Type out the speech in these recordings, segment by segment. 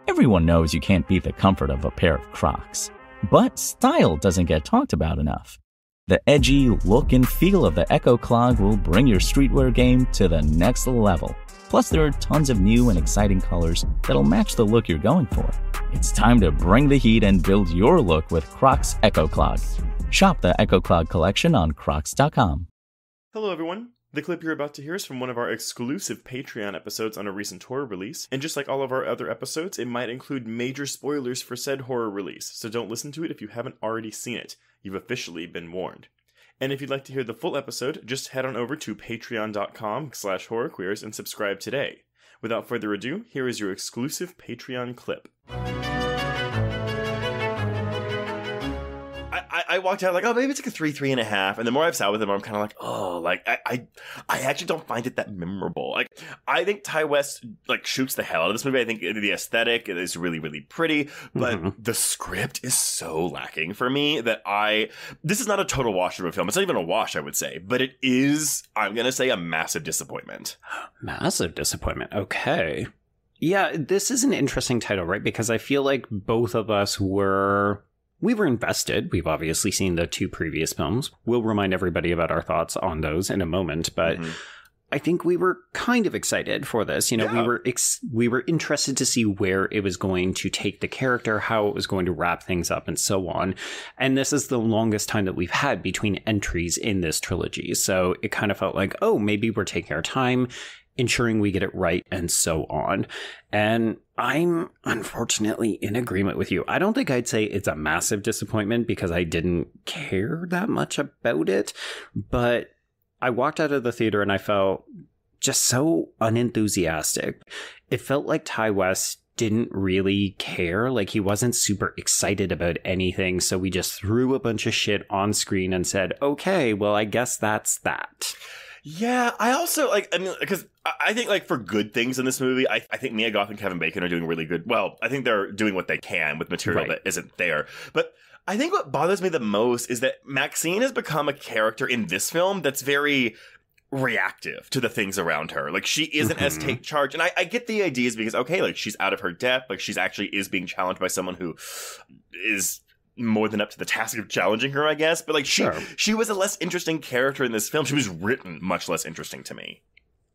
Everyone knows you can't beat the comfort of a pair of Crocs. But style doesn't get talked about enough. The edgy look and feel of the Echo Clog will bring your streetwear game to the next level. Plus, there are tons of new and exciting colors that'll match the look you're going for. It's time to bring the heat and build your look with Crocs Echo Clog. Shop the Echo Clog collection on crocs.com. Hello everyone. The clip you're about to hear is from one of our exclusive Patreon episodes on a recent horror release, and just like all of our other episodes, it might include major spoilers for said horror release, so don't listen to it if you haven't already seen it. You've officially been warned. And if you'd like to hear the full episode, just head on over to patreon.com/horrorqueers and subscribe today. Without further ado, here is your exclusive Patreon clip. I walked out like, oh, maybe it's like a 3.5. And the more I've sat with him, I'm kind of like, oh, like, I actually don't find it that memorable. Like, I think Ty West, like, shoots the hell out of this movie. I think the aesthetic is really, really pretty. But the script is so lacking for me that this is not a total wash of a film. It's not even a wash, I would say. But it is, I'm going to say, a massive disappointment. Massive disappointment. Okay. Yeah, this is an interesting title, right? Because I feel like both of us we were invested. We've obviously seen the two previous films. We'll remind everybody about our thoughts on those in a moment, but I think we were kind of excited for this. You know, yeah. we were interested to see where it was going to take the character, how it was going to wrap things up, and so on. And this is the longest time that we've had between entries in this trilogy. So it kind of felt like, oh, maybe we're taking our time, ensuring we get it right, and so on. And I'm unfortunately in agreement with you. I don't think I'd say it's a massive disappointment because I didn't care that much about it, but I walked out of the theater and I felt just so unenthusiastic. It felt like Ty West didn't really care. Like, he wasn't super excited about anything. So we just threw a bunch of shit on screen and said, okay, well, I guess that's that. Yeah, I also, because I think, like, for good things in this movie, I think Mia Goth and Kevin Bacon are doing really good. Well, I think they're doing what they can with material that isn't there. But I think what bothers me the most is that MaXXXine has become a character in this film that's very reactive to the things around her. Like, she isn't as take charge. And I get the ideas because, okay, like, she's out of her depth. Like, she's actually is being challenged by someone who is more than up to the task of challenging her, I guess. But, like, she was a less interesting character in this film. She was written much less interesting to me.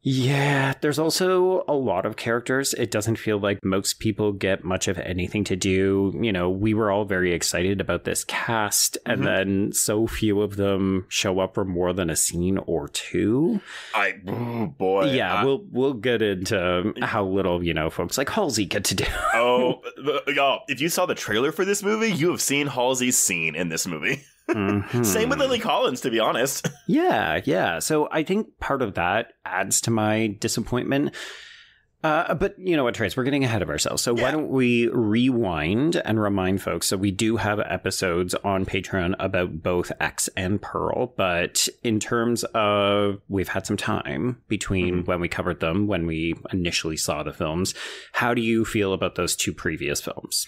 Yeah, there's also a lot of characters. It doesn't feel like most people get much of anything to do. You know, we were all very excited about this cast, and then so few of them show up for more than a scene or two. Yeah, we'll get into how little, folks like Halsey get to do. Oh, y'all, if you saw the trailer for this movie, you have seen Halsey's scene in this movie. Same with Lily Collins, to be honest. Yeah. So I think part of that adds to my disappointment. But you know what, Trace, we're getting ahead of ourselves. So why don't we rewind and remind folks? So we do have episodes on Patreon about both X and Pearl. But in terms of, we've had some time between when we covered them, when we initially saw the films. How do you feel about those two previous films?